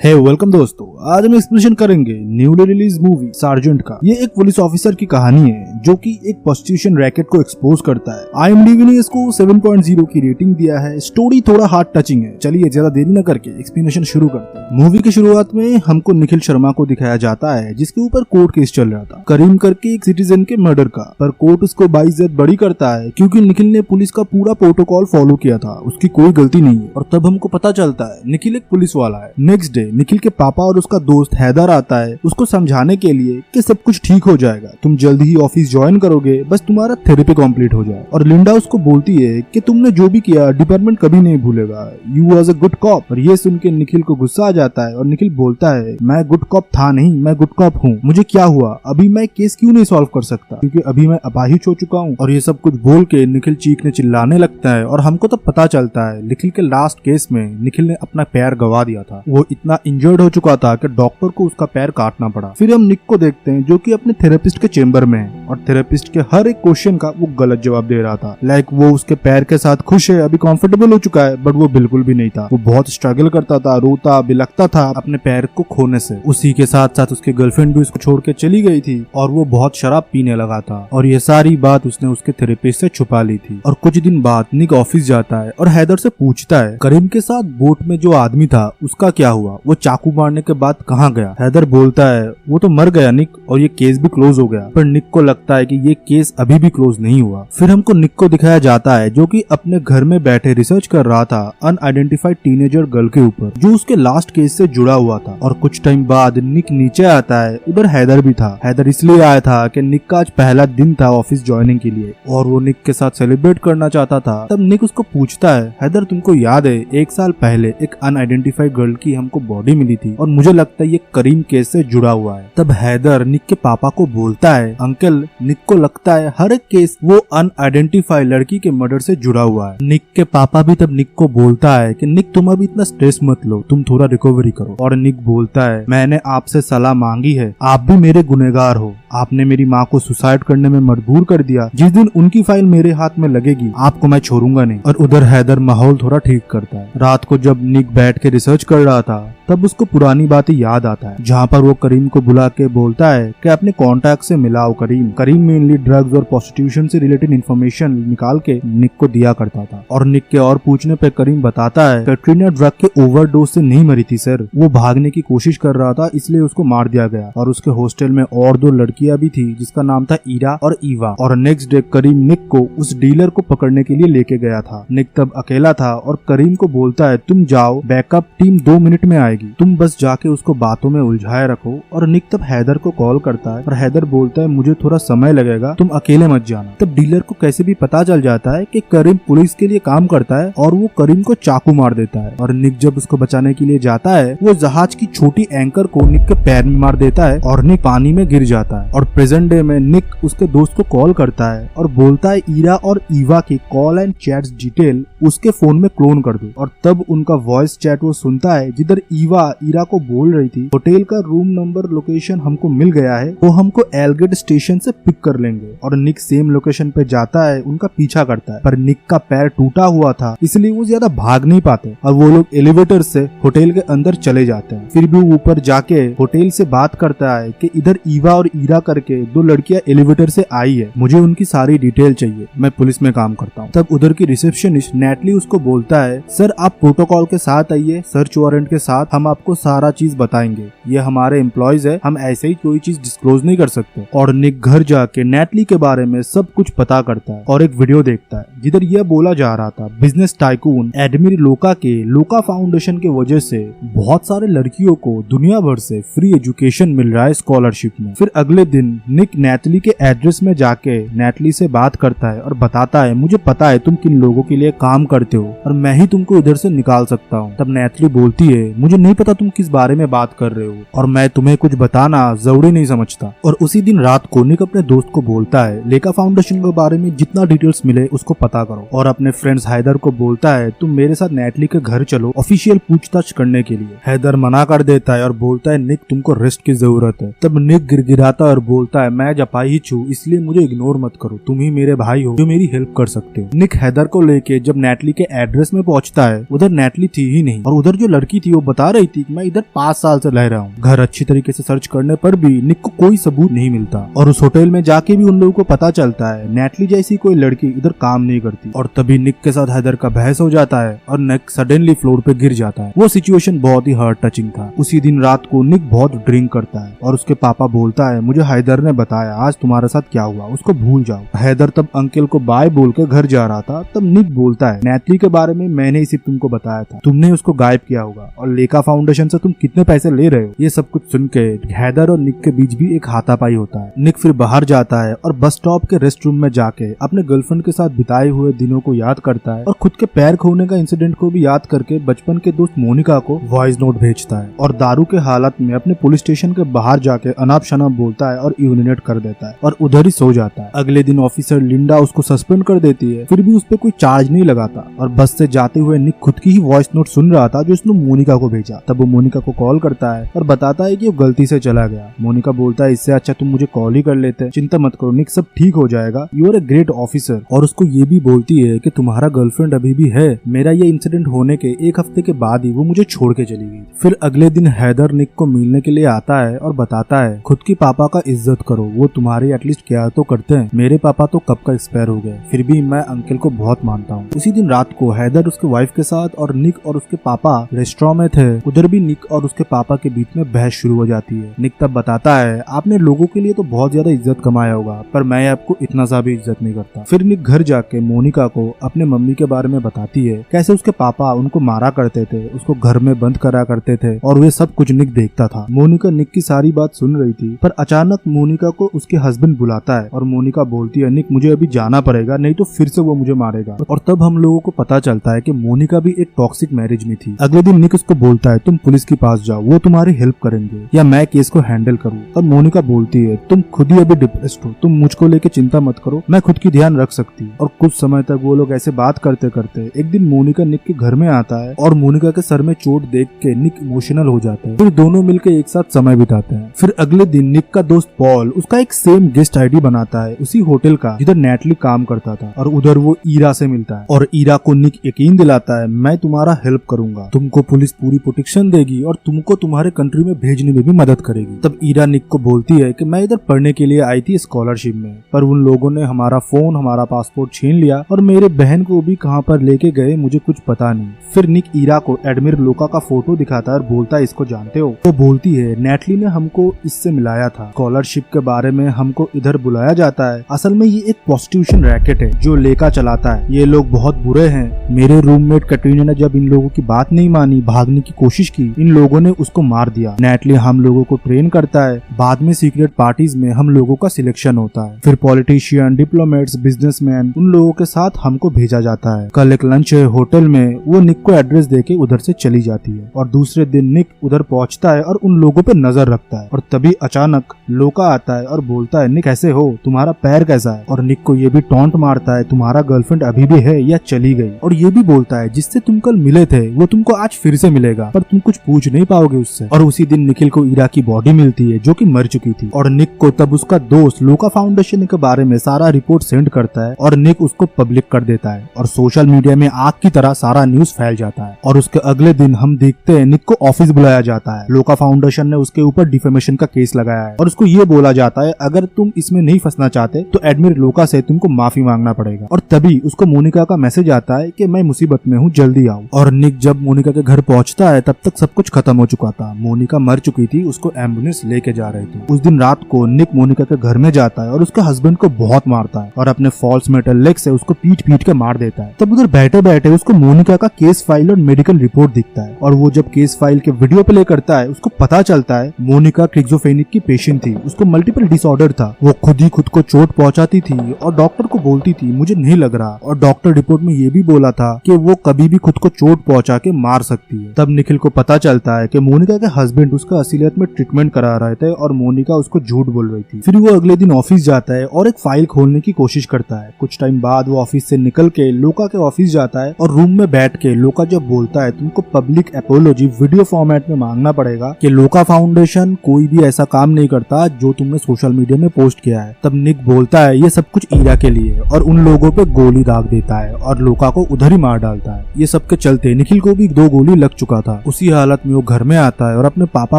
Welcome दोस्तों। आज हम एक्सप्लेनेशन करेंगे न्यूली रिलीज मूवी सार्जेंट का। ये एक पुलिस ऑफिसर की कहानी है जो कि एक प्रोस्टिट्यूशन रैकेट को एक्सपोज करता है। IMDb ने इसको 7.0 की रेटिंग दिया है। स्टोरी थोड़ा हार्ट टचिंग है। चलिए ज्यादा देरी न करके एक्सप्लेनेशन शुरू करते हैं। मूवी की शुरुआत में हमको निखिल शर्मा को दिखाया जाता है जिसके ऊपर कोर्ट केस चल रहा था, करीम करके एक सिटीजन के मर्डर का। पर कोर्ट उसको बाइज्जत बरी करता है क्योंकि निखिल ने पुलिस का पूरा प्रोटोकॉल फॉलो किया था, उसकी कोई गलती नहीं है। और तब हमको पता चलता है निखिल एक पुलिस वाला है। नेक्स्ट डे निखिल के पापा और उसका दोस्त हैदर आता है उसको समझाने के लिए कि सब कुछ ठीक हो जाएगा, तुम जल्दी ही ऑफिस ज्वाइन करोगे, बस तुम्हारा थेरेपी कंप्लीट हो जाए। और लिंडा उसको बोलती है कि तुमने जो भी किया डिपार्टमेंट कभी नहीं भूलेगा, you was a good cop. और ये सुन के निखिल को गुस्सा आ जाता है और निखिल बोलता है मैं गुड कॉप था नहीं, मैं गुड कॉप हूँ, मुझे क्या हुआ, अभी मैं केस क्यों नहीं सॉल्व कर सकता क्योंकि अभी मैं अपाहिज हो चुका हूँ। और ये सब कुछ बोल के निखिल चीखने चिल्लाने लगता है और हमको तब पता चलता है निखिल के लास्ट केस में निखिल ने अपना पैर गवा दिया था। वो इतना इंजर्ड हो चुका था कि डॉक्टर को उसका पैर काटना पड़ा। फिर हम निक को देखते हैं जो कि अपने थेरेपिस्ट के चेंबर में है और थेरेपिस्ट के हर एक क्वेश्चन का वो गलत जवाब दे रहा था। लाइक वो उसके पैर के साथ खुश है, अभी कंफर्टेबल हो चुका है, बट वो बिल्कुल भी नहीं था। वो बहुत स्ट्रगल करता था, रोता बिलखता था अपने पैर को खोने से। उसी के साथ साथ उसकी गर्लफ्रेंड भी उसको छोड़ के चली गई थी और वो बहुत शराब पीने लगा था और ये सारी बात उसने उसके थेरेपिस्ट से छुपा ली थी। और कुछ दिन बाद निक ऑफिस जाता है और हैदर से पूछता है करीम के साथ बोट में जो आदमी था उसका क्या हुआ, वो चाकू मारने के बाद कहाँ गया। हैदर बोलता है वो तो मर गया निक और ये केस भी क्लोज हो गया। पर निक को लगता है कि ये केस अभी भी क्लोज नहीं हुआ। फिर हमको निक को दिखाया जाता है जो कि अपने घर में बैठे रिसर्च कर रहा था अनआइडेंटिफाइड टीनेजर गर्ल के ऊपर जो उसके लास्ट केस से जुड़ा हुआ था। और कुछ टाइम बाद निक नीचे आता है, उधर हैदर भी था। हैदर इसलिए आया था कि निक का आज पहला दिन था ऑफिस ज्वाइनिंग के लिए और वो निक के साथ सेलिब्रेट करना चाहता था। तब निक उसको पूछता है हैदर तुमको याद है 1 साल पहले एक अनआइडेंटिफाइड गर्ल की हमको बॉडी मिली थी और मुझे लगता है ये करीम केस से जुड़ा हुआ है। तब हैदर निक के पापा को बोलता है अंकल निक को लगता है हर एक केस वो अनआइडेंटिफाइड लड़की के मर्डर से जुड़ा हुआ है। निक के पापा भी तब निक को बोलता है कि निक तुम अभी इतना स्ट्रेस मत लो, तुम थोड़ा रिकवरी करो। और निक बोलता है मैंने आपसे सलाह मांगी है, आप भी मेरे गुनहगार हो, आपने मेरी माँ को सुसाइड करने में मजबूर कर दिया, जिस दिन उनकी फाइल मेरे हाथ में लगेगी आपको मैं छोड़ूंगा नहीं। और उधर हैदर माहौल थोड़ा ठीक करता है। रात को जब निक बैठ के रिसर्च कर रहा था तब उसको पुरानी बातें याद आता है जहाँ पर वो करीम को बुला के बोलता है कि अपने कॉन्टैक्ट से मिलाओ। करीम मेनली ड्रग्स और प्रोस्टिट्यूशन से रिलेटेड इन्फॉर्मेशन निकाल के निक को दिया करता था। और निक के और पूछने पे करीम बताता है कैटरीना ड्रग के ओवरडोज से नहीं मरी थी सर, वो भागने की कोशिश कर रहा था इसलिए उसको मार दिया गया। और उसके हॉस्टल में और 2 लड़कियां भी थी जिसका नाम था ईरा और ईवा। और नेक्स्ट डे करीम निक को उस डीलर को पकड़ने के लिए लेके गया था। निक तब अकेला था और करीम को बोलता है तुम जाओ, बैकअप टीम 2 मिनट में आएगी, तुम बस जाके उसको बातों में उलझाए रखो। और निक तब हैदर को कॉल करता है और हैदर बोलता है मुझे थोड़ा समय लगेगा, तुम अकेले मत जाना। तब डीलर को कैसे भी पता चल जाता है कि करीम पुलिस के लिए काम करता है और वो करीम को चाकू मार देता है। और निक जब उसको बचाने के लिए जाता है वो जहाज की छोटी एंकर को निक के पैर में मार देता है और निक पानी में गिर जाता है। और प्रेजेंट डे में निक उसके दोस्त को कॉल करता है और बोलता है ईरा और ईवा की कॉल एंड चैट्स डिटेल उसके फोन में क्लोन कर दो। और तब उनका वॉइस चैट वो सुनता है जिधर ईरा को बोल रही थी होटल का रूम नंबर लोकेशन हमको मिल गया है, वो हमको एलगेट स्टेशन से पिक कर लेंगे। और निक सेम लोकेशन पे जाता है, उनका पीछा करता है। पर निक का पैर टूटा हुआ था इसलिए वो ज्यादा भाग नहीं पाते और वो लोग एलिवेटर से होटल के अंदर चले जाते हैं। फिर भी ऊपर जाके होटल से बात करता है कि इधर ईवा और ईरा करके 2 लड़कियां एलिवेटर से आई है, मुझे उनकी सारी डिटेल चाहिए, मैं पुलिस में काम करता हूँ। तब उधर की रिसेप्शनिस्ट नेटली उसको बोलता है सर आप प्रोटोकॉल के साथ आइए, सर्च वारंट के साथ, हम आपको सारा चीज बताएंगे, ये हमारे एम्प्लॉयज है, हम ऐसे ही कोई चीज डिस्क्लोज नहीं कर सकते। और निक घर जाके नेटली के बारे में सब कुछ पता करता है और एक वीडियो देखता है जिधर यह बोला जा रहा था बिजनेस टाइकून एडमिर लोका के लोका फाउंडेशन के वजह से बहुत सारे लड़कियों को दुनिया भर से फ्री एजुकेशन मिल रहा है स्कॉलरशिप में। फिर अगले दिन निक नेटली के एड्रेस में जाके नेटली से बात करता है और बताता है मुझे पता है तुम किन लोगों के लिए काम करते हो और मैं ही तुमको इधर से निकाल सकता हूँ। तब नेटली बोलती है मुझे नहीं पता तुम किस बारे में बात कर रहे हो और मैं तुम्हें कुछ बताना जरूरी नहीं समझता। और उसी दिन रात को निक अपने दोस्त को बोलता है लेका फाउंडेशन के बारे में जितना डिटेल्स मिले उसको पता करो। और अपने फ्रेंड्स हैदर को बोलता है तुम मेरे साथ नेटली के घर चलो ऑफिशियल पूछताछ करने के लिए। हैदर मना कर देता है और बोलता है निक तुमको रेस्ट की जरूरत है। तब निक गिड़गिड़ाता और बोलता है मैं अपाहिज हूँ इसलिए मुझे इग्नोर मत करो, तुम ही मेरे भाई हो जो मेरी हेल्प कर सकते हो। निक हैदर को लेके जब नेटली के एड्रेस में पहुंचता है उधर नेटली थी ही नहीं और उधर जो लड़की थी वो बता बता रही थी कि मैं इधर 5 साल से रह रहा हूँ। घर अच्छी तरीके से सर्च करने पर भी निक को कोई सबूत नहीं मिलता और उस होटल में जाके भी उन लोगों को पता चलता है नेटली जैसी कोई लड़की इधर काम नहीं करती। और तभी निक के साथ हैदर का बहस हो जाता है और निक सडनली फ्लोर पे गिर जाता है। वो सिचुएशन बहुत ही हार्ट टचिंग था। उसी दिन रात को निक बहुत ड्रिंक करता है और उसके पापा बोलता है मुझे हैदर ने बताया आज तुम्हारे साथ क्या हुआ, उसको भूल जाओ। हैदर तब अंकल को बाय बोल के घर जा रहा था। तब निक बोलता है नेटली के बारे में मैंने ही सिर्फ तुमको बताया था, तुमने उसको गायब किया होगा और लेका फाउंडेशन से तुम कितने पैसे ले रहे हो। ये सब कुछ सुन के हैदर और निक के बीच भी एक हाथापाई होता है। निक फिर बाहर जाता है और बस स्टॉप के रेस्ट रूम में जाके अपने गर्लफ्रेंड के साथ बिताए हुए दिनों को याद करता है और खुद के पैर खोने का इंसिडेंट को भी याद करके बचपन के दोस्त मोनिका को वॉइस नोट भेजता है और दारू के हालत में अपने पुलिस स्टेशन के बाहर जाके अनाप शनाप बोलता है और यूरिनेट कर देता है और उधर ही सो जाता है। अगले दिन ऑफिसर लिंडा उसको सस्पेंड कर देती है, फिर भी उस पर कोई चार्ज नहीं लगाता और बस से जाते हुए निक खुद की ही वॉइस नोट सुन रहा था जो उसने मोनिका को भेजा। तब वो मोनिका को कॉल करता है और बताता है कि वो गलती से चला गया। मोनिका बोलता है इससे अच्छा तुम मुझे कॉल ही कर लेते, चिंता मत करो निक, सब ठीक हो जाएगा, you are a great officer. और उसको ये भी बोलती है कि तुम्हारा गर्लफ्रेंड अभी भी है, मेरा ये इंसिडेंट होने के 1 हफ्ते के बाद ही वो मुझे छोड़ के चली गई। फिर अगले दिन हैदर निक को मिलने के लिए आता है और बताता है खुद की पापा का इज्जत करो, वो तुम्हारे एटलीस्ट केयर तो करते हैं, मेरे पापा तो कब का एक्सपायर हो गए, फिर भी मैं अंकल को बहुत मानता हूँ। उसी दिन रात को हैदर उसके वाइफ के साथ और निक और उसके पापा रेस्टोरेंट में थे। उधर भी निक और उसके पापा के बीच में बहस शुरू हो जाती है। निक तब बताता है आपने लोगों के लिए तो बहुत ज्यादा इज्जत कमाया होगा पर मैं आपको इतना सा भी इज्जत नहीं करता। फिर निक घर जाके मोनिका को अपने मम्मी के बारे में बताती है, कैसे उसके पापा उनको मारा करते थे, उसको घर में बंद करा करते थे और वे सब कुछ निक देखता था। मोनिका निक की सारी बात सुन रही थी पर अचानक मोनिका को उसके हस्बैंड बुलाता है और मोनिका बोलती है निक मुझे अभी जाना पड़ेगा नहीं तो फिर से वो मुझे मारेगा। और तब हम लोगों को पता चलता है कि मोनिका भी एक टॉक्सिक मैरिज में थी। अगले दिन निक उसको बोलता है तुम पुलिस के पास जाओ, वो तुम्हारी हेल्प करेंगे या मैं केस को हैंडल करूँ। तब मोनिका बोलती है तुम खुद ही अभी डिप्रेस्ड हो, तुम मुझको लेके चिंता मत करो, मैं खुद की ध्यान रख सकती हूँ। और कुछ समय तक वो लोग ऐसे बात करते करते एक दिन मोनिका निक के घर में आता है और मोनिका के सर में चोट देख के निक इमोशनल हो जाता है। फिर दोनों मिलकर एक साथ समय बिताते हैं। फिर अगले दिन निक का दोस्त पॉल उसका एक सेम गेस्ट आईडी बनाता है उसी होटल का जिधर नेटली काम करता था और उधर वो ईरा से मिलता है और ईरा को निक यकीन दिलाता है मैं तुम्हारा हेल्प करूंगा, तुमको पुलिस पूरी प्रोटेक्शन देगी और तुमको तुम्हारे कंट्री में भेजने में भी मदद करेगी। तब ईरा निक को बोलती है कि मैं इधर पढ़ने के लिए आई थी स्कॉलरशिप में, पर उन लोगों ने हमारा फोन हमारा पासपोर्ट छीन लिया और मेरे बहन को भी कहाँ पर लेके गए मुझे कुछ पता नहीं। फिर निक ईरा को एडमिरल लोका का फोटो दिखाता है और बोलता है इसको जानते हो? वो बोलती है नेटली ने हमको इससे मिलाया था, स्कॉलरशिप के बारे में हमको इधर बुलाया जाता है, असल में ये एक प्रोस्टिट्यूशन रैकेट है जो लेका चलाता है, ये लोग बहुत बुरे हैं। मेरे रूममेट कैटरीना ने जब इन लोगों की बात नहीं मानी, भागने की कोशिश की, इन लोगों ने उसको मार दिया। नेटली हम लोगों को ट्रेन करता है, बाद में सीक्रेट पार्टीज में हम लोगों का सिलेक्शन होता है, फिर पॉलिटिशियन, डिप्लोमेट्स, बिजनेसमैन उन लोगों के साथ हमको भेजा जाता है। कल एक लंच है होटल में, वो निक को एड्रेस देके उधर से चली जाती है और दूसरे दिन निक उधर पहुंचता है और उन लोगों पे नजर रखता है और तभी अचानक लोका आता है और बोलता है निक कैसे हो, तुम्हारा पैर कैसा है? और निक को ये भी टॉन्ट मारता है तुम्हारा गर्लफ्रेंड अभी भी है या चली गई? और ये भी बोलता है जिससे तुम कल मिले थे वो तुमको आज फिर से मिलेगा पर तुम कुछ पूछ नहीं पाओगे उससे। और उसी दिन निखिल को ईरा की बॉडी मिलती है जो कि मर चुकी थी और निक को तब उसका दोस्त लोका फाउंडेशन के बारे में सारा रिपोर्ट सेंड करता है और निक उसको पब्लिक कर देता है और सोशल मीडिया में आग की तरह सारा न्यूज फैल जाता है। और उसके अगले दिन हम देखते हैं निक को ऑफिस बुलाया जाता है। लोका फाउंडेशन ने उसके ऊपर डिफेमेशन का केस लगाया है और उसको ये बोला जाता है अगर तुम इसमें नहीं फंसना चाहते तो एडमिरल लोका से तुमको माफी मांगना पड़ेगा। और तभी उसको मोनिका का मैसेज आता है कि मैं मुसीबत में हूँ, जल्दी आओ। और निक जब मोनिका के घर पहुंचता है तब तक सब कुछ खत्म हो चुका था, मोनिका मर चुकी थी, उसको एम्बुलेंस लेके जा रहे थे। उस दिन रात को निक मोनिका के घर में जाता है और उसके हस्बैंड को बहुत मारता है और अपने फॉल्स मेटल लेग से उसको पीट पीट के मार देता है। तब उधर बैठे बैठे उसको मोनिका का केस फाइल और मेडिकल रिपोर्ट दिखता है और वो जब केस फाइल के वीडियो प्ले करता है उसको पता चलता है मोनिका स्किज़ोफ्रेनिक की पेशेंट थी, उसको मल्टीपल डिसऑर्डर था, वो खुद ही खुद को चोट पहुंचाती थी और डॉक्टर को बोलती थी मुझे नहीं लग रहा, और डॉक्टर रिपोर्ट में ये भी बोला था कि वो कभी भी खुद को चोट पहुंचा के मार सकती है। तब निखिल को पता चलता है कि मोनिका के हस्बैंड उसका असलियत में ट्रीटमेंट करा रहे थे और मोनिका उसको झूठ बोल रही थी। फिर वो अगले दिन ऑफिस जाता है और एक फाइल खोलने की कोशिश करता है। कुछ टाइम बाद वो ऑफिस से निकल के लोका के ऑफिस जाता है और रूम में बैठ के लोका जब बोलता है तुमको पब्लिक एपोलॉजी वीडियो फॉर्मेट में मांगना पड़ेगा कि लोका फाउंडेशन कोई भी ऐसा काम नहीं करता जो तुमने सोशल मीडिया में पोस्ट किया है। तब निक बोलता है ये सब कुछ ईरा के लिए और उन लोगों पे गोली दाग देता है और लोका को उधर ही मार डालता है। ये सब के चलते निखिल को भी 2 गोली लग चुका था था। उसी हालत में वो घर में आता है और अपने पापा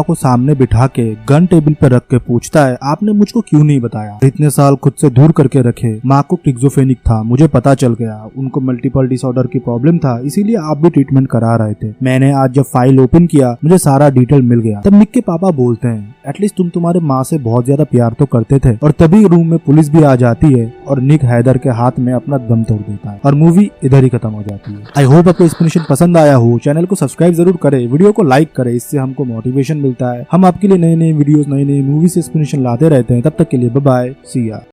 को सामने बिठा के गन टेबल पे रख के पूछता है, आपने मुझको क्यों नहीं बताया? इतने साल खुद से दूर करके रखे। माँ को स्किज़ोफ्रेनिक था, मुझे पता चल गया। उनको मल्टीपल डिसऑर्डर की प्रॉब्लम था, इसीलिए आप भी ट्रीटमेंट करा रहे थे। मैंने आज जब फाइल ओपन किया मुझे सारा डिटेल मिल गया। तब निक के पापा बोलते हैं, एटलीस्ट तुम तुम्हारे माँ से बहुत ज्यादा प्यार तो करते थे। और तभी रूम में पुलिस भी आ जाती है और निक हैदर के हाथ में अपना दम तोड़ देता है और मूवी इधर ही खत्म हो जाती है। आई होप आपको एक्सप्लेनेशन पसंद आया हो। चैनल को सब्सक्राइब जरूर करें, वीडियो को लाइक करें, इससे हमको मोटिवेशन मिलता है। हम आपके लिए नए नए वीडियोस, नई नई मूवीज एक्सप्लेनेशन लाते रहते हैं। तब तक के लिए बाय बाय, सी या।